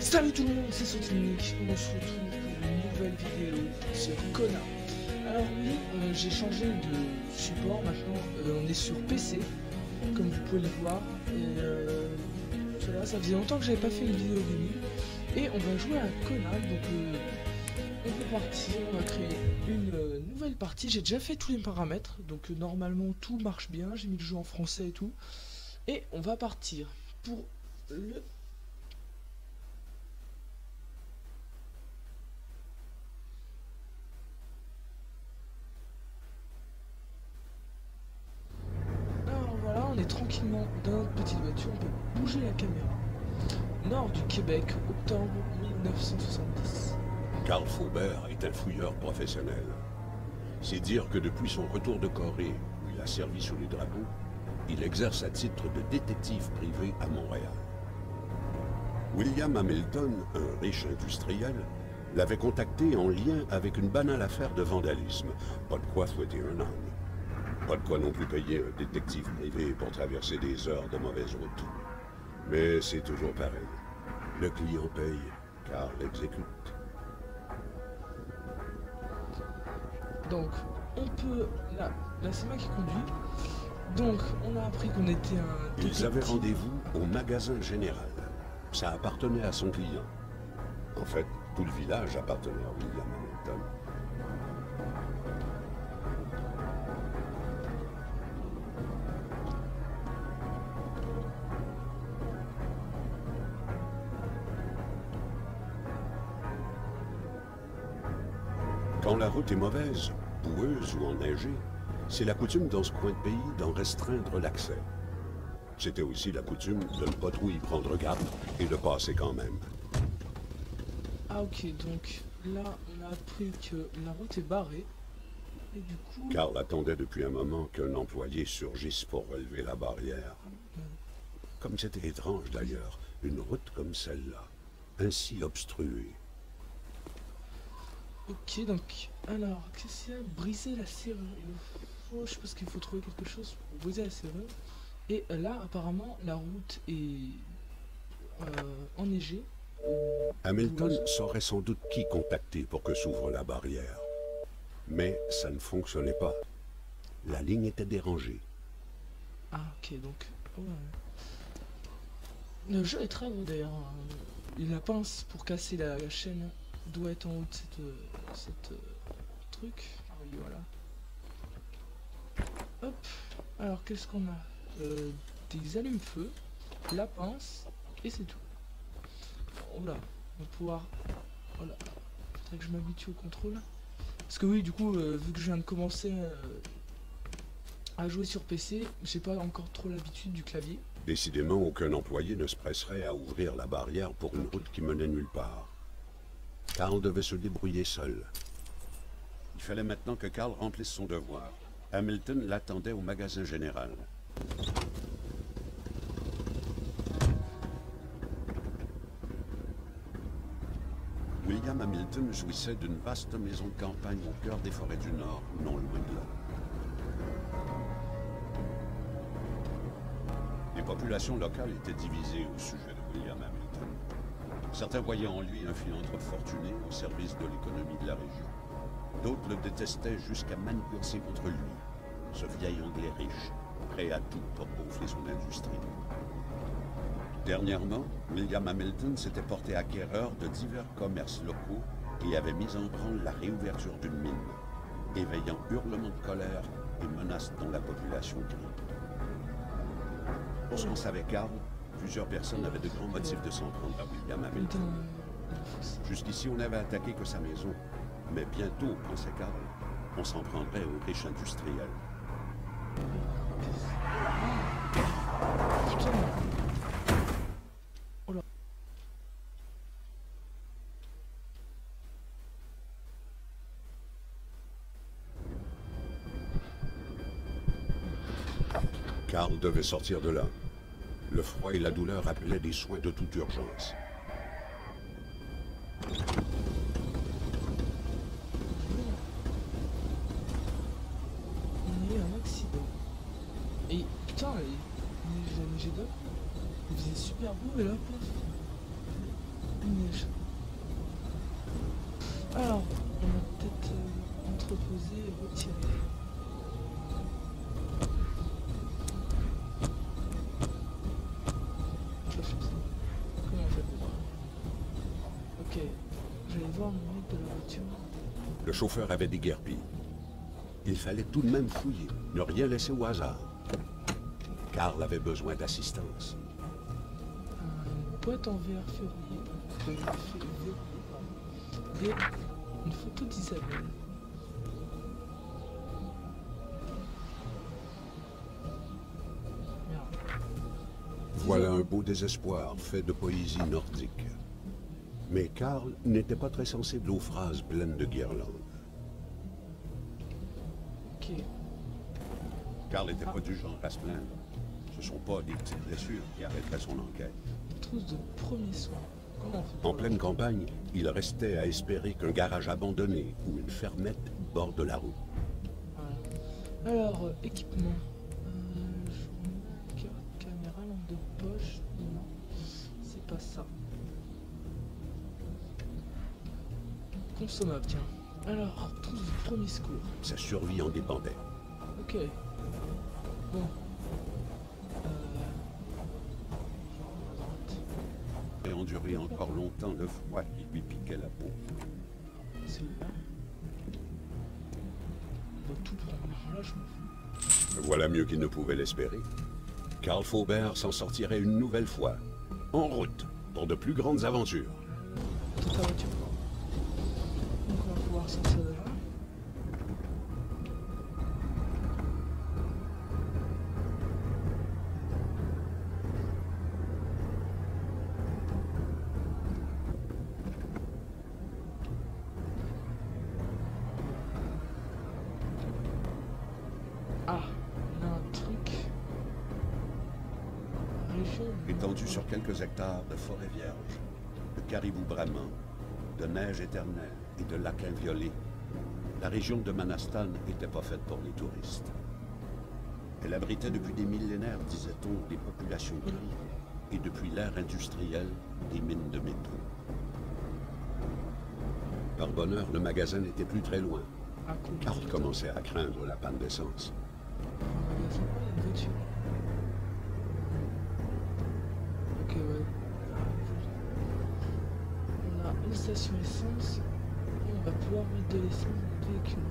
Salut tout le monde, c'est Sotinic, on se retrouve pour une nouvelle vidéo sur Kona. Alors oui, j'ai changé de support, maintenant on est sur PC, comme vous pouvez le voir. Et voilà, ça faisait longtemps que j'avais pas fait une vidéo gaming. Et on va jouer à Kona, donc on va partir, on va créer une nouvelle partie. J'ai déjà fait tous les paramètres, donc normalement tout marche bien, j'ai mis le jeu en français et tout. Et on va partir pour le... On est tranquillement dans notre petite voiture, on peut bouger la caméra. Nord du Québec, octobre 1970. Carl Faubert est un fouilleur professionnel. C'est dire que depuis son retour de Corée, où il a servi sous les drapeaux, il exerce à titre de détective privé à Montréal. William Hamilton, un riche industriel, l'avait contacté en lien avec une banale affaire de vandalisme. Pas de quoi fouetter un âne. Pas de quoi non plus payer un détective privé pour traverser des heures de mauvaise route. Mais c'est toujours pareil. Le client paye, car l'exécute. Donc, on peut... Là c'est moi qui conduis. Donc, on a appris qu'on était un détective. Ils avaient rendez-vous au magasin général. Ça appartenait à son client. En fait, tout le village appartenait à William Hamilton. Quand la route est mauvaise, boueuse ou enneigée, c'est la coutume dans ce coin de pays d'en restreindre l'accès. C'était aussi la coutume de ne pas trop y prendre garde et de passer quand même. Ah ok, donc là on a appris que la route est barrée. Et du coup... Carl attendait depuis un moment qu'un employé surgisse pour relever la barrière. Comme c'était étrange d'ailleurs, une route comme celle-là, ainsi obstruée. Ok, donc, alors, qu'est-ce qu'il y a? Briser la serrure. Je pense qu'il faut trouver quelque chose pour briser la serrure. Et là, apparemment, la route est enneigée. Hamilton saurait sans doute qui contacter pour que s'ouvre la barrière. Mais ça ne fonctionnait pas. La ligne était dérangée. Ah, ok, donc... Ouais. Le jeu est très beau d'ailleurs. La pince pour casser la chaîne doit être en haut de cette truc. Ah oui, voilà. Hop. Alors qu'est-ce qu'on a? Des allumes-feu, la pince, et c'est tout. Oh là, on va pouvoir... Oh là, faudrait que je m'habitue au contrôle. Parce que oui, du coup, vu que je viens de commencer à jouer sur PC, j'ai pas encore trop l'habitude du clavier. Décidément, aucun employé ne se presserait à ouvrir la barrière pour une route qui menait nulle part. Carl devait se débrouiller seul. Il fallait maintenant que Carl remplisse son devoir. Hamilton l'attendait au magasin général. William Hamilton jouissait d'une vaste maison de campagne au cœur des forêts du Nord, non loin de là. Les populations locales étaient divisées au sujet de William Hamilton. Certains voyaient en lui un philanthrope fortuné au service de l'économie de la région. D'autres le détestaient jusqu'à manigancer contre lui, ce vieil Anglais riche, prêt à tout pour gonfler son industrie. Dernièrement, William Hamilton s'était porté acquéreur de divers commerces locaux et avait mis en branle la réouverture d'une mine, éveillant hurlements de colère et menaces dont la population crie. Pour ce qu'en savait Carl, plusieurs personnes avaient de grands motifs de s'en prendre à William Hamilton. Jusqu'ici, on n'avait attaqué que sa maison. Mais bientôt, pensait Carl, on s'en prendrait aux riches industriels. Oh là. Carl devait sortir de là. Le froid et la douleur appelaient des soins de toute urgence. Il y a eu un accident. Et putain, il faisait super beau et là, pof. méchant. Alors, on va peut-être entreposer et retirer. Comment on fait pour voir? Ok, je vais voir le mec de la voiture. Le chauffeur avait déguerpi. Il fallait tout de même fouiller, ne rien laisser au hasard. Carl avait besoin d'assistance. Une boîte en verre verrouillée, et une photo d'Isabelle. Merde. Voilà un beau désespoir fait de poésie nordique. Mais Carl n'était pas très sensible aux phrases pleines de guirlandes. Ok. Carl n'était pas du genre à se plaindre. Ce ne sont pas des petites blessures qui arrêteraient son enquête. Trousse de premier soin. Comment on fait En pour pleine campagne, il restait à espérer qu'un garage abandonné ou une fermette borde la route. Voilà. Alors, équipement. Caméra, lampe de poche. Non, c'est pas ça. Consommable, tiens. Alors, trousse de premier secours. Sa survie en dépendait. Ok. Bon. Et endurer encore longtemps le froid qui lui piquait la peau. C'est là. On va tout prendre. Là, je m'en fous. Voilà mieux qu'il ne pouvait l'espérer. Carl Faubert s'en sortirait une nouvelle fois. En route, pour de plus grandes aventures. Toute la voiture. Donc, on va pouvoir sortir de là. Ah, on a un truc. Région. Étendu sur quelques hectares de forêt vierge, de caribous bramants, de neige éternelle et de lacs inviolés, la région de Manastan n'était pas faite pour les touristes. Elle abritait depuis des millénaires, disait-on, des populations grises, et depuis l'ère industrielle, des mines de métaux. Par bonheur, le magasin n'était plus très loin. Ah, cool. Carl commençait à craindre la panne d'essence. Un magasin, il y a une voiture. Ok, ouais. On a une station essence et on va pouvoir mettre de l'essence dans le véhicule.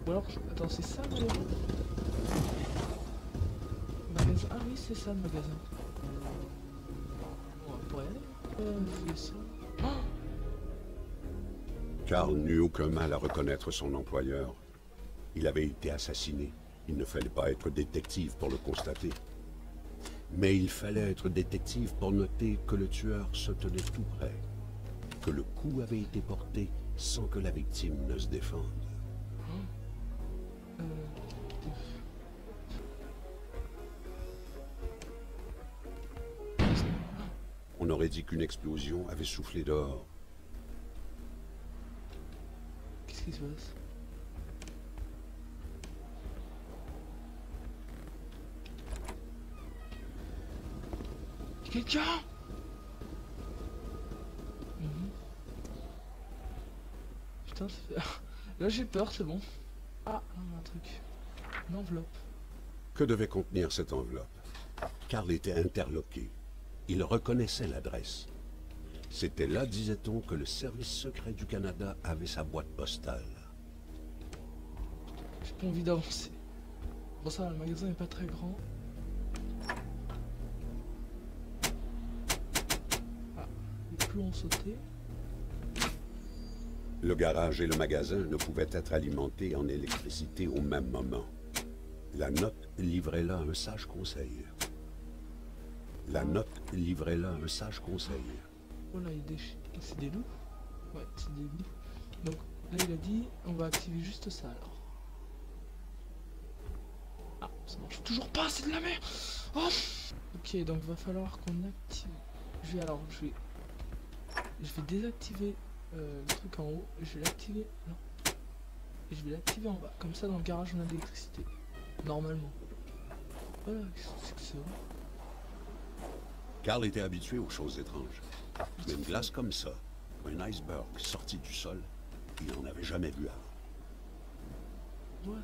Ou alors, attends, c'est ça le magasin? Ah oui, c'est ça le magasin. On va pouvoir y aller. C'est ça. Oh, Carl n'eut aucun mal à reconnaître son employeur. Il avait été assassiné. Il ne fallait pas être détective pour le constater. Mais il fallait être détective pour noter que le tueur se tenait tout près, que le coup avait été porté sans que la victime ne se défende. On aurait dit qu'une explosion avait soufflé dehors. qu'est-ce qui se passe? Quelqu'un? Putain, ça fait... Là j'ai peur, c'est bon. Ah, là on a un truc. Une enveloppe. Que devait contenir cette enveloppe? Carl était interloqué. Il reconnaissait l'adresse. C'était là, disait-on, que le service secret du Canada avait sa boîte postale. J'ai pas envie d'avancer. Bon ça, le magasin est pas très grand. Ah, les plombs ont sauté. Le garage et le magasin ne pouvaient être alimentés en électricité au même moment. La note livrait là un sage conseil. La note livrait là un sage conseil. Oh là, il y a des c'est des loups? Ouais, c'est des loups. Donc là, il a dit, on va activer juste ça alors. Ah, ça marche toujours pas, c'est de la merde. Oh, ok, donc va falloir qu'on active. Je vais désactiver le truc en haut. Je vais l'activer. Non. Et je vais l'activer en bas. Comme ça, dans le garage, on a de l'électricité. Normalement. Voilà, qu'est-ce que c'est? Carl était habitué aux choses étranges. Mais une glace comme ça, un iceberg sorti du sol, il n'en avait jamais vu avant. What?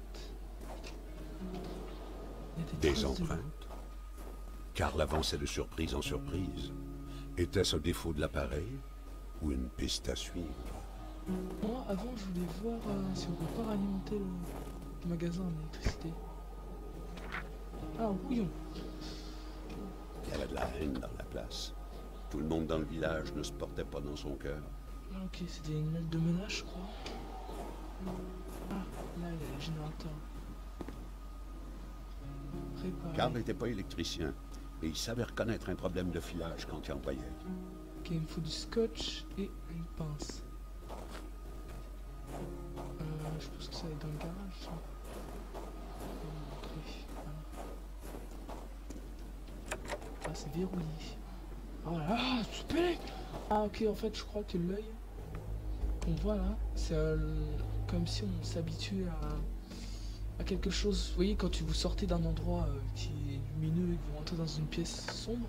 Il y a Des traces de l'eau. empreintes. Carl avançait de surprise en surprise. Était-ce un défaut de l'appareil ou une piste à suivre? Moi, avant, je voulais voir si on peut pas ralimenter le magasin en électricité. Ah, bouillon. Il y avait de la haine dans la place. Tout le monde dans le village ne se portait pas dans son cœur. Ah, ok, c'était une lettre de menace, je crois. Ah, là, il y a le générateur. Réparé. Carl n'était pas électricien et il savait reconnaître un problème de filage quand il en voyait. Ok, il me faut du scotch et une pince. Je pense que ça va être dans le garage, ça. Je vais vous montrer. Voilà. Ah, c'est verrouillé. Oh là là, super. Ah, ok, en fait, je crois que l'œil qu'on voit là, c'est comme si on s'habituait à quelque chose. Vous voyez, quand vous sortez d'un endroit qui est lumineux et que vous rentrez dans une pièce sombre,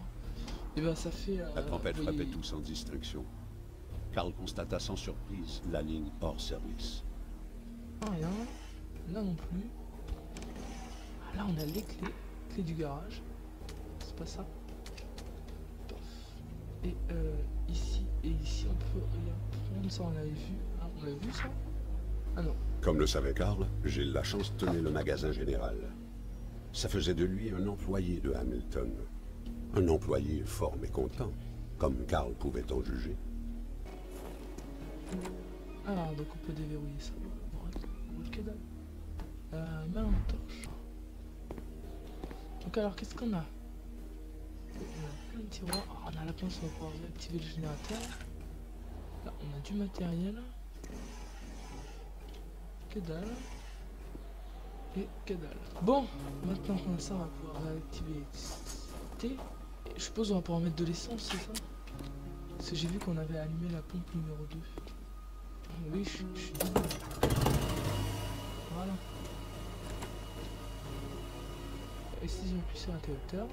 et ben ça fait. La tempête vous frappait voyez- tout sans distinction. Carl constata sans surprise la ligne hors service. Ah, rien. Là non plus. Ah, là, on a les clés du garage. C'est pas ça. Paf. Et ici et ici, on peut rien prendre. Ça, on l'avait vu. Ah, on l'a vu ça? Ah non. Comme le savait Carl, Gilles Lachance tenait le magasin général. Ça faisait de lui un employé de Hamilton. Un employé fort mécontent, comme Carl pouvait en juger. Ah, donc on peut déverrouiller ça. Bon, que dalle. Malentorche. Donc alors, qu'est-ce qu'on a? On a plein de tiroirs. Ah, on a la pince, on va pouvoir réactiver le générateur. Là, on a du matériel. Que dalle. Et que dalle. Bon, maintenant qu'on a ça, on va pouvoir réactiver l'électricité. Et je suppose qu'on va pouvoir mettre de l'essence, c'est ça? Parce que j'ai vu qu'on avait allumé la pompe numéro 2. Oui, je suis désolé. Voilà. Et si j'appuie sur l'interrupteur,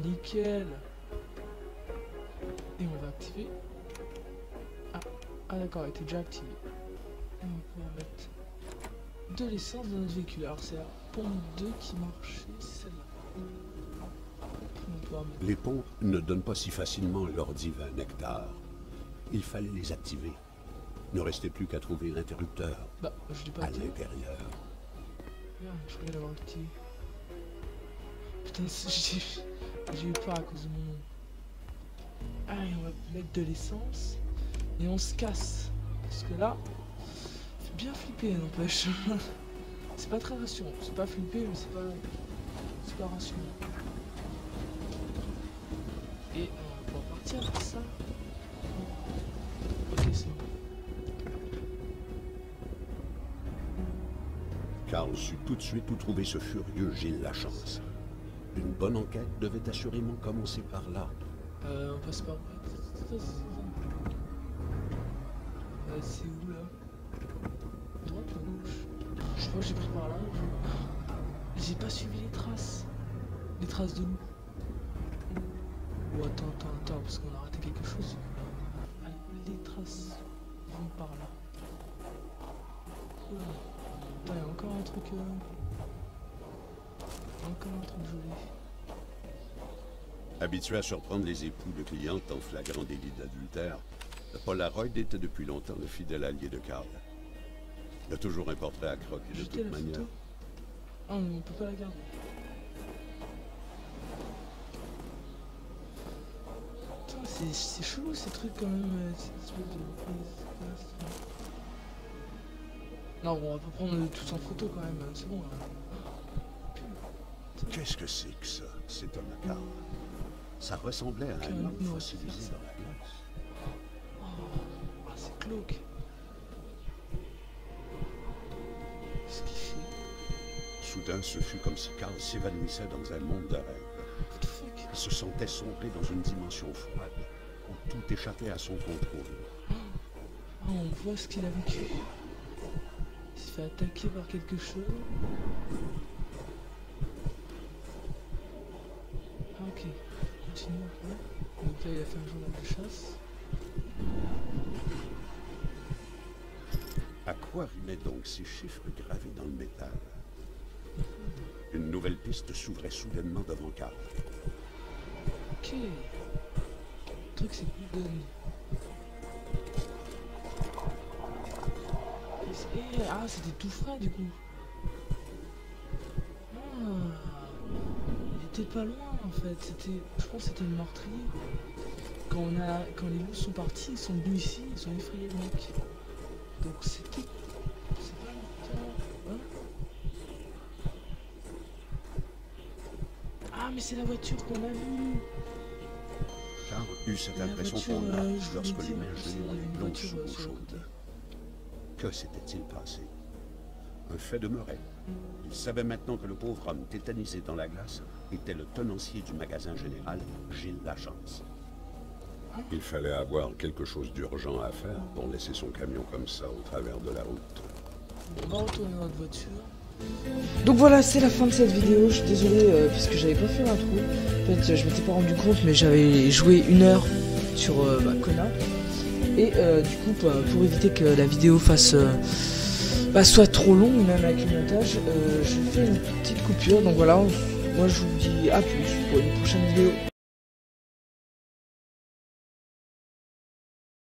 nickel. Et on va activer. Ah d'accord, elle était déjà activée. Et on va pouvoir mettre de l'essence dans notre véhicule. Alors c'est la pompe 2 qui marchait, c'est celle-là. On va pouvoir mettre... Les pompes ne donnent pas si facilement leur divin nectar. Il fallait les activer. Ne restait plus qu'à trouver l'interrupteur Bah, je l'ai pas à activé. l'intérieur. Merde, je voulais l'avoir activé. Putain, j'ai eu peur à cause de mon nom. Allez, on va mettre de l'essence. Et on se casse. Parce que là, c'est bien flippé, n'empêche. C'est pas très rassurant. C'est pas flippé, mais c'est pas rassurant. Et on va pouvoir partir avec ça. Ok, c'est bon. Carl sut tout de suite où trouver ce furieux Gilles Lachance. Une bonne enquête devait assurément commencer par là. On passe par... c'est où là? Droite ou à gauche? Je crois que j'ai pris par là. J'ai pas suivi les traces. Les traces de loup. Oh attends, parce qu'on a raté quelque chose. Allez, les traces vont par là. Oh. Attends, il y a encore un truc... Encore un truc joli. Habitué à surprendre les époux de clientes en flagrant délit d'adultère, le Polaroid était depuis longtemps le fidèle allié de Carl. Il y a toujours un portrait à croquer de Jeter toute la manière. photo. Ah, mais on peut pas la garder. Putain, c'est chelou ces trucs quand même. Cette espèce de... Non, bon, on va pas prendre tout en photo quand même. C'est bon. Qu'est-ce que c'est que ça, cet homme à Carl? Ça ressemblait à un Carl, homme non, fossilisé c'est dans la glace. Ah, c'est glauque. Qu'est-ce qu'il fait? Soudain, ce fut comme si Carl s'évanouissait dans un monde de rêve. What the fuck? Il se sentait sombrer dans une dimension froide, où tout échappait à son contrôle. Ah, on voit ce qu'il a vécu. Il s'est fait attaquer par quelque chose. Ah, ok. continue un peu. Donc là il a fait un journal de chasse. À quoi rimaient donc ces chiffres gravés dans le métal? Une nouvelle piste s'ouvrait soudainement devant Carl. Ok. Le truc c'est Google. Ah c'était tout frais du coup. Ah, il était pas loin en fait. C'était, je pense que c'était le meurtrier. Quand les loups sont partis, ils sont venus ici, ils ont effrayé le mec. Donc c'était... C'est pas longtemps. Hein? Ah mais c'est la voiture qu'on a vue. Carl eut cette impression qu'on a lorsque les mains gelées les plonge sous l'eau chaude. Que s'était-il passé? Un fait demeurait. Il savait maintenant que le pauvre homme tétanisé dans la glace était le tenancier du magasin général, Gilles Lachance. Il fallait avoir quelque chose d'urgent à faire pour laisser son camion comme ça au travers de la route. On va retourner dans notre voiture. Donc voilà, c'est la fin de cette vidéo. Je suis désolé parce que j'avais pas fait l'intro. En fait, je m'étais pas rendu compte, mais j'avais joué 1 heure sur Kona. Et du coup, pour éviter que la vidéo soit trop longue, même avec le montage, je fais une petite coupure. Donc voilà, moi je vous dis à plus pour une prochaine vidéo.